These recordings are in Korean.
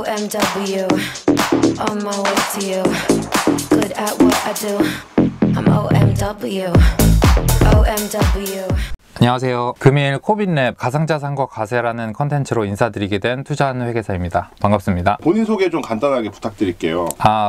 OMW, on my way to you. Good at what I do. I'm OMW, OMW. 안녕하세요. 금일 코빗랩 가상자산과 과세라는 컨텐츠로 인사드리게 된 투자하는 회계사입니다. 반갑습니다. 본인 소개 좀 간단하게 부탁드릴게요.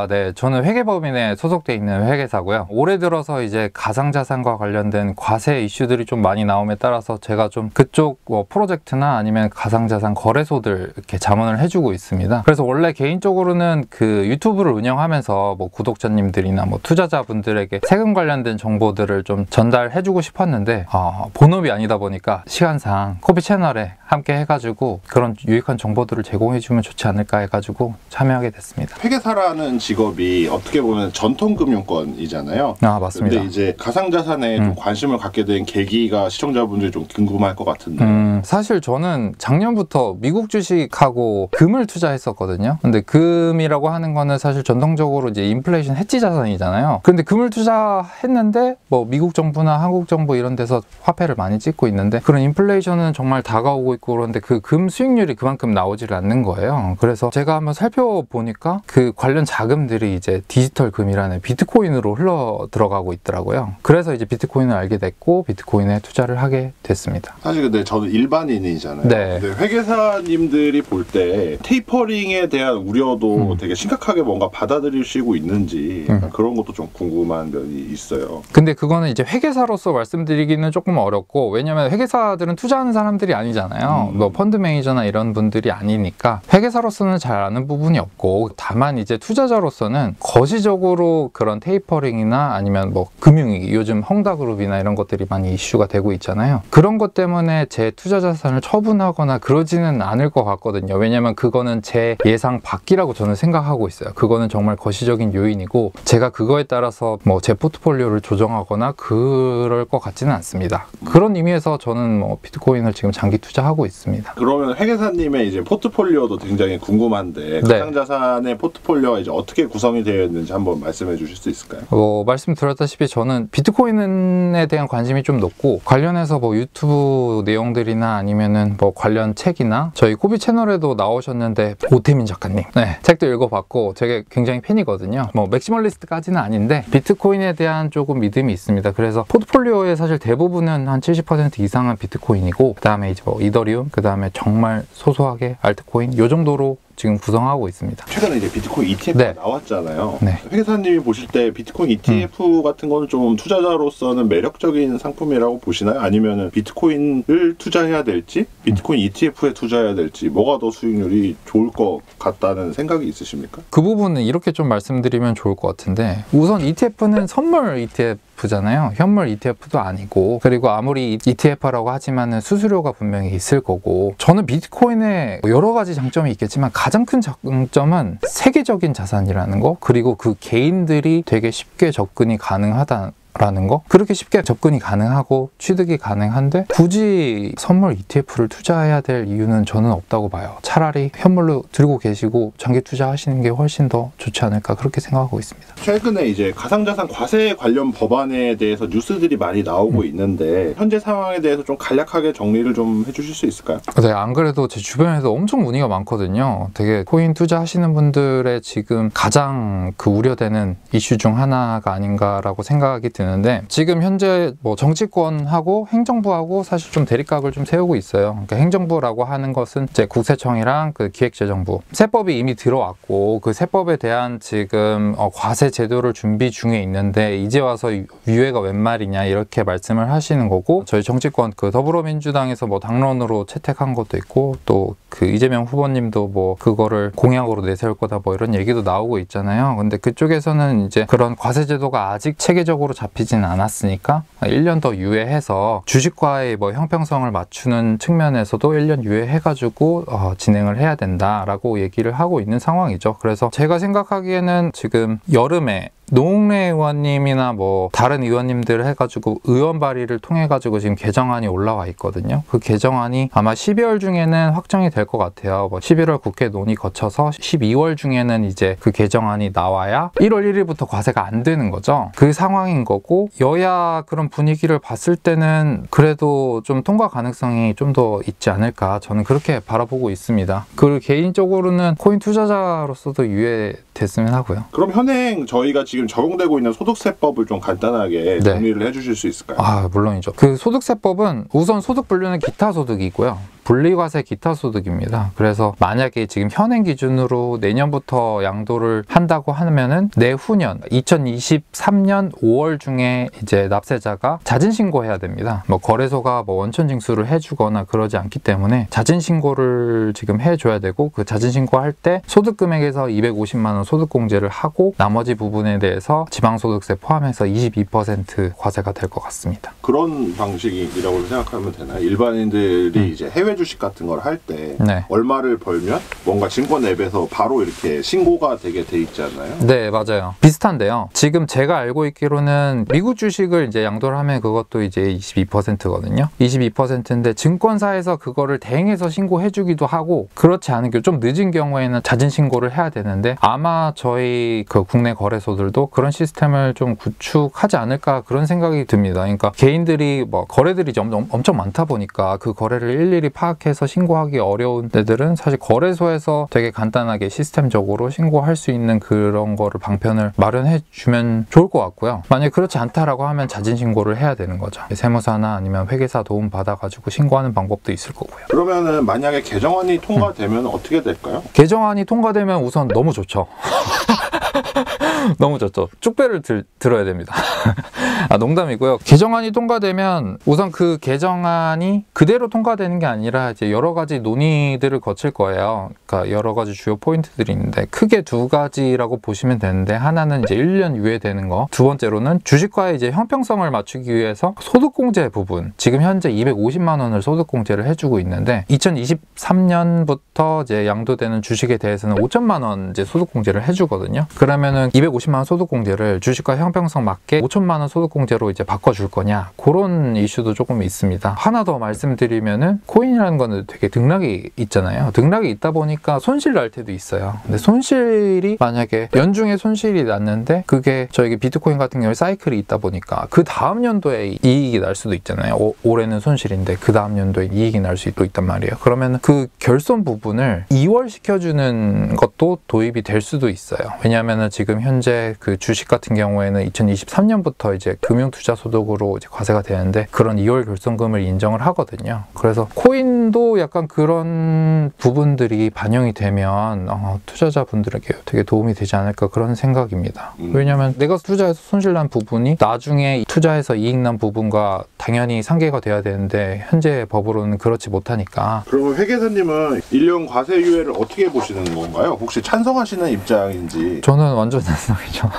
네. 저는 회계법인에 소속돼 있는 회계사고요. 올해 들어서 이제 가상자산과 관련된 과세 이슈들이 좀 많이 나옴에 따라서 제가 좀 그쪽 프로젝트나 아니면 가상자산 거래소들 이렇게 자문을 해주고 있습니다. 그래서 원래 개인적으로는 그 유튜브를 운영하면서 구독자님들이나 투자자분들에게 세금 관련된 정보들을 좀 전달해주고 싶었는데 본업이 아니다 보니까 시간상 코빗 채널에 함께 해가지고 그런 유익한 정보들을 제공해주면 좋지 않을까 해가지고 참여하게 됐습니다. 회계사라는 직업이 어떻게 보면 전통금융권이잖아요. 맞습니다. 근데 이제 가상자산에 좀 관심을 갖게 된 계기가 시청자분들이 좀 궁금할 것 같은데. 사실 저는 작년부터 미국 주식하고 금을 투자했었거든요. 근데 금이라고 하는 거는 사실 전통적으로 이제 인플레이션 해지 자산이잖아요. 근데 금을 투자했는데 미국 정부나 한국 정부 이런 데서 화폐를 많이 찍고 있는데 그런 인플레이션은 정말 다가오고 있고 그런데 그 금 수익률이 그만큼 나오질 않는 거예요. 그래서 제가 한번 살펴보니까 그 관련 자금들이 이제 디지털 금이라는 비트코인으로 흘러 들어가고 있더라고요. 그래서 이제 비트코인을 알게 됐고 비트코인에 투자를 하게 됐습니다. 사실 근데 저는 일반인이잖아요. 네. 근데 회계사님들이 볼 때 테이퍼링에 대한 우려도 되게 심각하게 뭔가 받아들이시고 있는지 그런 것도 좀 궁금한 면이 있어요. 근데 그거는 이제 회계사로서 말씀드리기는 조금 어렵고, 왜냐면 회계사들은 투자하는 사람들이 아니잖아요. 펀드 매니저나 이런 분들이 아니니까 회계사로서는 잘 아는 부분이 없고, 다만 이제 투자자로서는 거시적으로 그런 테이퍼링이나 아니면 금융위기, 요즘 헝다그룹이나 이런 것들이 많이 이슈가 되고 있잖아요. 그런 것 때문에 제 투자 자산을 처분하거나 그러지는 않을 것 같거든요. 왜냐면 그거는 제 예상 밖이라고 저는 생각하고 있어요. 그거는 정말 거시적인 요인이고 제가 그거에 따라서 제 포트폴리오를 조정하거나 그럴 것 같지는 않습니다. 그런 의미에서 저는 비트코인을 지금 장기 투자하고 있습니다. 그러면 회계사님의 이제 포트폴리오도 굉장히 궁금한데, 가상자산의 포트폴리오가 이제 어떻게 구성이 되어 있는지 한번 말씀해 주실 수 있을까요? 말씀드렸다시피 저는 비트코인에 대한 관심이 좀 높고, 관련해서 유튜브 내용들이나 아니면은 관련 책이나 저희 코빗 채널에도 나오셨는데 오태민 작가님 책도 읽어봤고 되게 굉장히 팬이거든요. 맥시멀리스트까지는 아닌데 비트코인에 대한 조금 믿음이 있습니다. 그래서 포트폴리오의 사실 대부분은 한 70% 이상은 비트코인이고, 그 다음에 이제 이더리움, 그 다음에 정말 소소하게 알트코인, 요 정도로 지금 구성하고 있습니다. 최근에 이제 비트코인 ETF가 나왔잖아요. 회계사님이 보실 때 비트코인 ETF 같은 거는 좀 투자자로서는 매력적인 상품이라고 보시나요? 아니면 비트코인을 투자해야 될지, 비트코인 ETF에 투자해야 될지, 뭐가 더 수익률이 좋을 것 같다는 생각이 있으십니까? 그 부분은 이렇게 좀 말씀드리면 좋을 것 같은데, 우선 ETF는 선물 ETF잖아요. 현물 ETF도 아니고, 그리고 아무리 ETF라고 하지만 수수료가 분명히 있을 거고, 저는 비트코인에 여러 가지 장점이 있겠지만 가장 큰 장점은 세계적인 자산이라는 거, 그리고 그 개인들이 되게 쉽게 접근이 가능하다라는 거. 그렇게 쉽게 접근이 가능하고 취득이 가능한데 굳이 선물 ETF를 투자해야 될 이유는 저는 없다고 봐요. 차라리 현물로 들고 계시고 장기 투자하시는 게 훨씬 더 좋지 않을까, 그렇게 생각하고 있습니다. 최근에 이제 가상자산 과세 관련 법안에 대해서 뉴스들이 많이 나오고 있는데, 현재 상황에 대해서 좀 간략하게 정리를 좀 해주실 수 있을까요? 네, 안 그래도 제 주변에도 엄청 문의가 많거든요. 되게 코인 투자하시는 분들의 지금 가장 우려되는 이슈 중 하나가 아닌가라고 생각이 드는데, 지금 현재 정치권하고 행정부하고 사실 좀 대립각을 좀 세우고 있어요. 그러니까 행정부라고 하는 것은 이제 국세청이랑 그 기획재정부, 세법이 이미 들어왔고 그 세법에 대한 지금 과세 제도를 준비 중에 있는데 이제 와서 유예가 웬 말이냐, 이렇게 말씀을 하시는 거고, 저희 정치권 더불어민주당에서 당론으로 채택한 것도 있고, 또 이재명 후보님도 그거를 공약으로 내세울 거다 이런 얘기도 나오고 있잖아요. 근데 그쪽에서는 이제 그런 과세 제도가 아직 체계적으로 잡히진 않았으니까 1년 더 유예해서 주식과의 형평성을 맞추는 측면에서도 1년 유예해가지고 진행을 해야 된다라고 얘기를 하고 있는 상황이죠. 그래서 제가 생각하기에는 지금 여름에 노웅래 의원님이나 뭐 다른 의원님들 해가지고 의원 발의를 통해가지고 지금 개정안이 올라와 있거든요. 그 개정안이 아마 12월 중에는 확정이 될 것 같아요. 뭐 11월 국회 논의 거쳐서 12월 중에는 이제 그 개정안이 나와야 1월 1일부터 과세가 안 되는 거죠. 그 상황인 거고, 여야 그런 분위기를 봤을 때는 그래도 좀 통과 가능성이 좀 더 있지 않을까, 저는 그렇게 바라보고 있습니다. 그리고 개인적으로는 코인 투자자로서도 유예됐으면 하고요. 그럼 현행 저희가 지금 적용되고 있는 소득세법을 좀 간단하게 네. 정리를 해주실 수 있을까요? 아, 물론이죠. 그 소득세법은 우선 소득 분류는 기타 소득이고요. 분리과세 기타 소득입니다. 그래서 만약에 지금 현행 기준으로 내년부터 양도를 한다고 하면은 내후년 2023년 5월 중에 이제 납세자가 자진 신고해야 됩니다. 뭐 거래소가 뭐 원천 징수를 해주거나 그러지 않기 때문에 자진 신고를 지금 해줘야 되고, 그 자진 신고할 때 소득 금액에서 250만 원 소득 공제를 하고 나머지 부분에 대해서 지방소득세 포함해서 22% 과세가 될 것 같습니다. 그런 방식이라고 생각하면 되나요? 일반인들이 이제 해외 주식 같은 걸 할 때 네. 얼마를 벌면 뭔가 증권 앱에서 바로 이렇게 신고가 되게 돼 있잖아요. 네, 맞아요. 비슷한데요. 지금 제가 알고 있기로는 미국 주식을 이제 양도를 하면 그것도 이제 22%거든요. 22%인데 증권사에서 그거를 대행해서 신고해주기도 하고, 그렇지 않은 경우 좀 늦은 경우에는 자진 신고를 해야 되는데, 아마 저희 그 국내 거래소들도 그런 시스템을 좀 구축하지 않을까, 그런 생각이 듭니다. 그러니까 개인들이 뭐 거래들이 엄청 많다 보니까 그 거래를 일일이 파악해서 신고하기 어려운 데들은 사실 거래소에서 되게 간단하게 시스템적으로 신고할 수 있는 그런 거를 방편을 마련해 주면 좋을 것 같고요. 만약에 그렇지 않다라고 하면 자진 신고를 해야 되는 거죠. 세무사나 아니면 회계사 도움 받아가지고 신고하는 방법도 있을 거고요. 그러면은 만약에 개정안이 통과되면 어떻게 될까요? 개정안이 통과되면 우선 너무 좋죠. 너무 좋죠. 쭉배를 들어야 됩니다. 아, 농담이고요. 개정안이 통과되면 우선 그 개정안이 그대로 통과되는 게 아니라 이제 여러 가지 논의들을 거칠 거예요. 그러니까 여러 가지 주요 포인트들이 있는데 크게 두 가지라고 보시면 되는데, 하나는 이제 1년 유예되는 거, 두 번째로는 주식과의 이제 형평성을 맞추기 위해서 소득공제 부분, 지금 현재 250만 원을 소득공제를 해주고 있는데 2023년부터 이제 양도되는 주식에 대해서는 5천만 원 이제 소득공제를 해주거든요. 그러면은 250만 원 소득공제를 주식과 형평성 맞게 5천만 원 소득공제로 이제 바꿔줄 거냐, 그런 이슈도 조금 있습니다. 하나 더 말씀드리면은 코인이라는 거는 되게 등락이 있잖아요. 등락이 있다 보니까 손실 날 때도 있어요. 근데 손실이 만약에 연중에 손실이 났는데 그게 저희 비트코인 같은 경우에 사이클이 있다 보니까 그 다음 연도에 이익이 날 수도 있잖아요. 올해는 손실인데 그 다음 연도에 이익이 날 수도 있단 말이에요. 그러면 그 결손 부분을 2월 시켜주는 것도 도입이 될 수도 있어요. 왜냐하면 지금 현재 그 주식 같은 경우에는 2023년부터 이제 금융투자소득으로 이제 과세가 되는데 그런 2월 결손금을 인정을 하거든요. 그래서 코인도 약간 그런 부분들이 반영이 되면 투자자분들에게 되게 도움이 되지 않을까, 그런 생각입니다. 왜냐하면 내가 투자해서 손실난 부분이 나중에 투자해서 이익난 부분과 당연히 상계가 돼야 되는데 현재 법으로는 그렇지 못하니까. 그러면 회계사님은 1년 과세 유예를 어떻게 보시는 건가요? 혹시 찬성하시는 입장인지? 저는 완전 찬성이죠.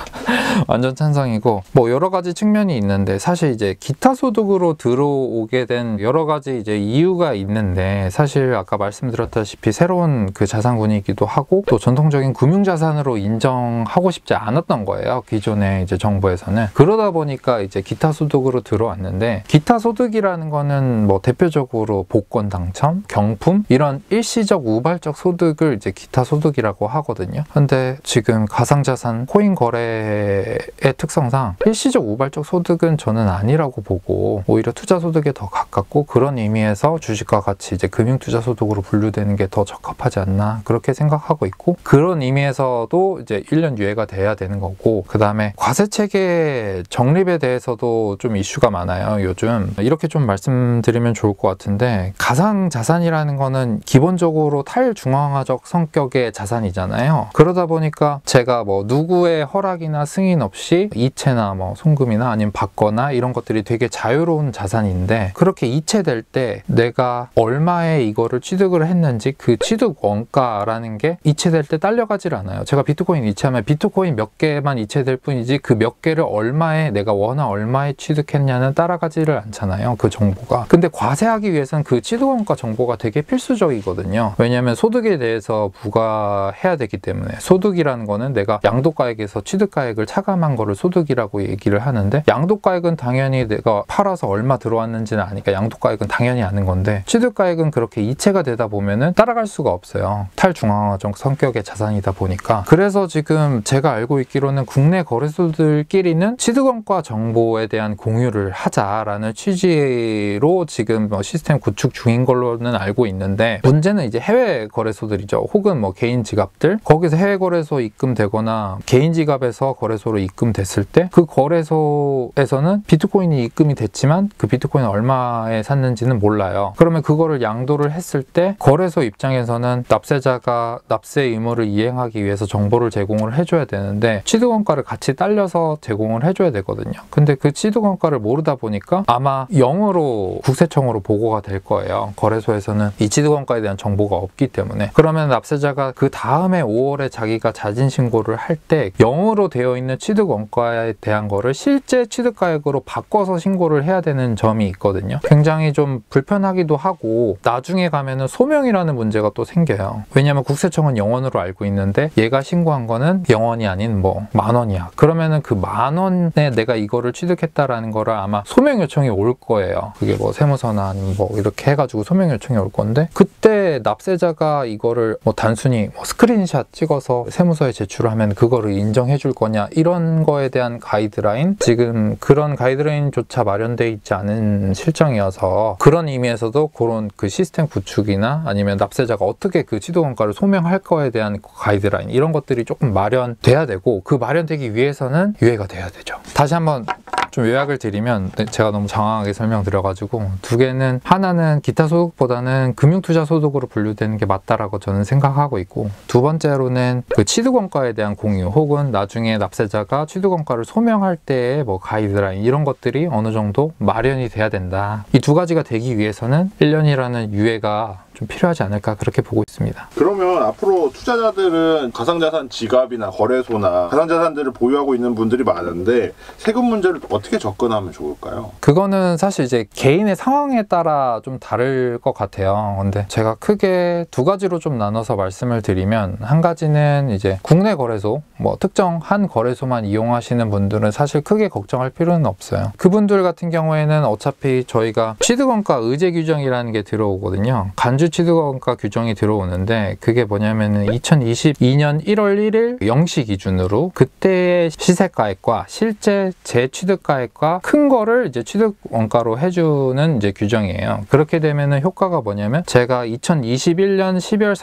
완전 찬성이고, 뭐 여러 가지 측면이 있는데, 사실 이제 기타 소득으로 들어오게 된 여러 가지 이제 이유가 있는데, 사실 아까 말씀드렸다시피 새로운 그 자산군이기도 하고 또 전통적인 금융자산으로 인정하고 싶지 않았던 거예요. 기존의 이제 정부에서는. 그러다 보니까 이제 기타 소득으로 들어왔는데, 기타 소득이라는 거는 뭐 대표적으로 복권 당첨, 경품, 이런 일시적 우발적 소득을 이제 기타 소득이라고 하거든요. 근데 지금 가상자산 코인 거래의 특성상 일시적 우발적 소득은 저는 아니라고 보고, 오히려 투자 소득에 더 가깝고, 그런 의미에서 주식과 같이 이제 금융투자 소득으로 분류되는 게 더 적합하지 않나, 그렇게 생각하고 있고, 그런 의미에서도 이제 1년 유예가 돼야 되는 거고, 그 다음에 과세체계 정립에 대해서도 좀 이슈가 많아요. 요즘 이렇게 좀 말씀드리면 좋을 것 같은데, 가상자산이라는 거는 기본적으로 탈중앙화적 성격의 자산이잖아요. 그러다 보니까 제가 뭐 누구의 허락이나 승인 없이 이체나 뭐 송금이나 아니면 받거나 이런 것들이 되게 자유로운 자산인데, 그렇게 이체될 때 내가 얼마에 이거를 취득을 했는지 그 취득 원가라는 게 이체될 때 딸려가질 않아요. 제가 비트코인 이체하면 비트코인 몇 개만 이체될 뿐이지 그 몇 개를 얼마에 내가 원화 얼마에 취득했냐는 따라가지를 않잖아요. 그 정보가. 근데 과세하기 위해서는 그 취득 원가 정보가 되게 필수적이거든요. 왜냐하면 소득에 대해서 부과해야 되기 때문에. 소득이라는 거는 내가 제가 양도가액에서 취득가액을 차감한 거를 소득이라고 얘기를 하는데, 양도가액은 당연히 내가 팔아서 얼마 들어왔는지는 아니까 양도가액은 당연히 아는 건데, 취득가액은 그렇게 이체가 되다 보면은 따라갈 수가 없어요. 탈중앙화적 성격의 자산이다 보니까. 그래서 지금 제가 알고 있기로는 국내 거래소들끼리는 취득원가 정보에 대한 공유를 하자라는 취지로 지금 시스템 구축 중인 걸로는 알고 있는데, 문제는 이제 해외 거래소들이죠. 혹은 개인 지갑들, 거기서 해외 거래소 입금되거나 개인 지갑에서 거래소로 입금됐을 때 그 거래소에서는 비트코인이 입금이 됐지만 그 비트코인 얼마에 샀는지는 몰라요. 그러면 그거를 양도를 했을 때 거래소 입장에서는 납세자가 납세 의무를 이행하기 위해서 정보를 제공을 해줘야 되는데, 취득원가를 같이 딸려서 제공을 해줘야 되거든요. 근데 그 취득원가를 모르다 보니까 아마 0으로 국세청으로 보고가 될 거예요. 거래소에서는 이 취득원가에 대한 정보가 없기 때문에. 그러면 납세자가 그 다음에 5월에 자기가 자진 신고를 할 때 0으로 되어 있는 취득원가에 대한 거를 실제 취득가액으로 바꿔서 신고를 해야 되는 점이 있거든요. 굉장히 좀 불편하기도 하고, 나중에 가면은 소명이라는 문제가 또 생겨요. 왜냐면 국세청은 0원으로 알고 있는데 얘가 신고한 거는 0원이 아닌 10,000원이야. 그러면은 그 10,000원에 내가 이거를 취득했다라는 거를 아마 소명 요청이 올 거예요. 그게 세무서나 아니면 이렇게 해가지고 소명 요청이 올 건데, 그때 납세자가 이거를 단순히 스크린샷 찍어서 세무서에 제출하면 그거를 인정해 줄 거냐, 이런 거에 대한 가이드라인, 지금 그런 가이드라인조차 마련되어 있지 않은 실정이어서, 그런 의미에서도 그런 그 시스템 구축이나 아니면 납세자가 어떻게 그 취득원가를 소명할 거에 대한 가이드라인, 이런 것들이 조금 마련돼야 되고, 그 마련되기 위해서는 유예가 돼야 되죠. 다시 한번 좀 요약을 드리면, 제가 너무 장황하게 설명드려가지고, 두 개는, 하나는 기타 소득보다는 금융투자 소득으로 분류되는 게 맞다라고 저는 생각하고 있고, 두 번째로는 그 취득원가에 대한 공유, 혹은 나중에 납세자가 취득원가를 소명할 때의 가이드라인, 이런 것들이 어느 정도 마련이 돼야 된다. 이 두 가지가 되기 위해서는 1년이라는 유예가 좀 필요하지 않을까, 그렇게 보고 있습니다. 그러면 앞으로 투자자들은 가상자산 지갑이나 거래소나 가상자산들을 보유하고 있는 분들이 많은데, 세금 문제를 어떻게 접근하면 좋을까요? 그거는 사실 이제 개인의 상황에 따라 좀 다를 것 같아요. 근데 제가 크게 두 가지로 좀 나눠서 말씀을 드리면, 한 가지는 이제 국내 거래소, 특정 한 거래소만 이용하시는 분들은 사실 크게 걱정할 필요는 없어요. 그분들 같은 경우에는 어차피 저희가 취득원가 의제 규정이라는 게 들어오거든요. 간주 취득원가 규정이 들어오는데, 그게 뭐냐면은 2022년 1월 1일 0시 기준으로 그때의 시세가액과 실제 재취득가액과 큰 거를 이제 취득원가로 해주는 이제 규정이에요. 그렇게 되면은 효과가 뭐냐면, 제가 2021년 12월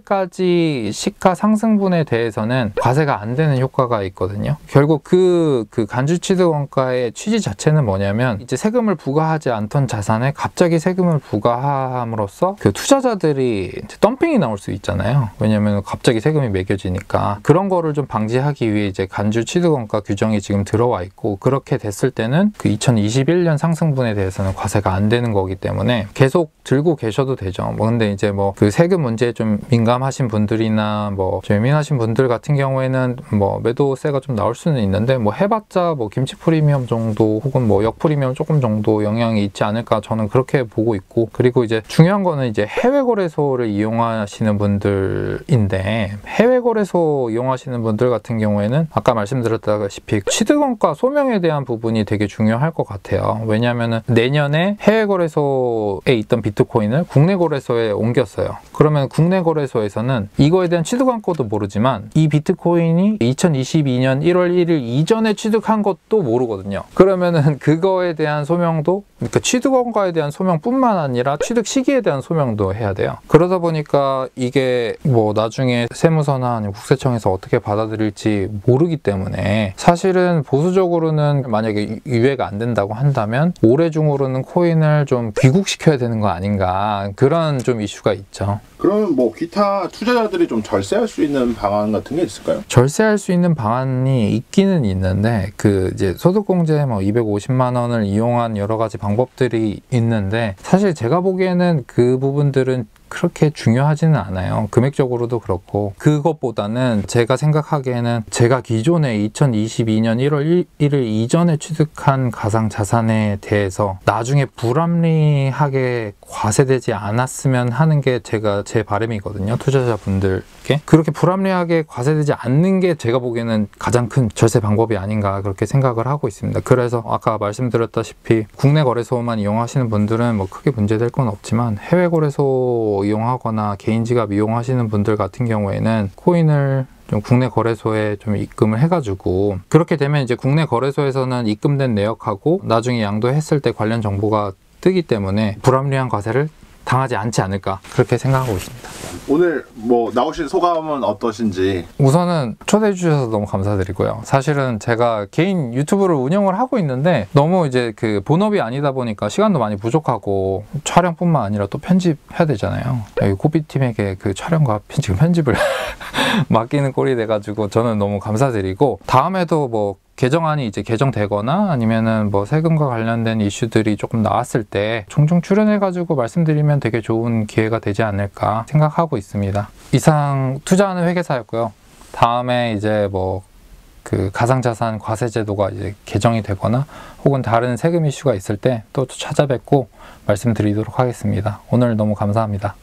31일까지 시가 상승분에 대해서는 과세가 안 되는 효과가 있거든요. 결국 그 간주 취득원가의 취지 자체는 뭐냐면, 이제 세금을 부과하지 않던 자산에 갑자기 세금을 부과함으로써 그 투자자들이 덤핑이 나올 수 있잖아요. 왜냐면 갑자기 세금이 매겨지니까. 그런 거를 좀 방지하기 위해 이제 간주 취득원가 규정이 지금 들어와 있고, 그렇게 됐을 때는 그 2021년 상승분에 대해서는 과세가 안 되는 거기 때문에 계속 들고 계셔도 되죠. 근데 이제 그 세금 문제에 좀 민감하신 분들이나 좀 예민하신 분들 같은 경우에는 매도세가 좀 나올 수는 있는데, 해봤자 김치 프리미엄 정도, 혹은 역 프리미엄 조금 정도 영향이 있지 않을까, 저는 그렇게 보고 있고. 그리고 이제 중요한 거는 이제 해외 거래소를 이용하시는 분들인데, 해외 거래소 이용하시는 분들 같은 경우에는 아까 말씀드렸다시피 취득원가 소명에 대한 부분이 되게 중요할 것 같아요. 왜냐하면 내년에 해외 거래소에 있던 비트코인을 국내 거래소에 옮겼어요. 그러면 국내 거래소에서는 이거에 대한 취득원가도 모르지만 이 비트코인이 2022년 1월 1일 이전에 취득한 것도 모르거든요. 그러면은 그거에 대한 소명도, 그러니까 취득원가에 대한 소명뿐만 아니라 취득 시기에 대한 소명도 해야 돼요. 그러다 보니까 이게 나중에 세무서나 아니면 국세청에서 어떻게 받아들일지 모르기 때문에, 사실은 보수적으로는 만약에 유예가 안 된다고 한다면 올해 중으로는 코인을 좀 귀국시켜야 되는 거 아닌가, 그런 좀 이슈가 있죠. 그러면 기타 투자자들이 좀 절세할 수 있는 방안 같은 게 있을까요? 절세할 수 있는 방안이 있기는 있는데, 이제 소득공제 250만 원을 이용한 여러 가지 방법들이 있는데, 사실 제가 보기에는 그 부분들은 그렇게 중요하지는 않아요. 금액적으로도 그렇고. 그것보다는 제가 생각하기에는 제가 기존에 2022년 1월 1일 이전에 취득한 가상자산에 대해서 나중에 불합리하게 과세되지 않았으면 하는 게 제 바람이거든요. 투자자분들께. 그렇게 불합리하게 과세되지 않는 게 제가 보기에는 가장 큰 절세 방법이 아닌가 그렇게 생각을 하고 있습니다. 그래서 아까 말씀드렸다시피 국내 거래소만 이용하시는 분들은 뭐 크게 문제될 건 없지만 해외 거래소 이용하거나 개인 지갑 이용하시는 분들 같은 경우에는 코인을 좀 국내 거래소에 좀 입금을 해가지고 그렇게 되면 이제 국내 거래소에서는 입금된 내역하고 나중에 양도했을 때 관련 정보가 뜨기 때문에 불합리한 과세를 당하지 않지 않을까 그렇게 생각하고 있습니다. 오늘 뭐 나오신 소감은 어떠신지? 우선은 초대해 주셔서 너무 감사드리고요. 사실은 제가 개인 유튜브를 운영을 하고 있는데 너무 이제 그 본업이 아니다 보니까 시간도 많이 부족하고 촬영뿐만 아니라 또 편집해야 되잖아요. 여기 코비팀에게 그 촬영과 편집을 맡기는 꼴이 돼가지고 저는 너무 감사드리고 다음에도 뭐 개정안이 이제 개정되거나 아니면은 뭐 세금과 관련된 이슈들이 조금 나왔을 때 종종 출연해가지고 말씀드리면 되게 좋은 기회가 되지 않을까 생각하고 있습니다. 이상 투자하는 회계사였고요. 다음에 이제 뭐 그 가상자산 과세제도가 이제 개정이 되거나 혹은 다른 세금 이슈가 있을 때 또 찾아뵙고 말씀드리도록 하겠습니다. 오늘 너무 감사합니다.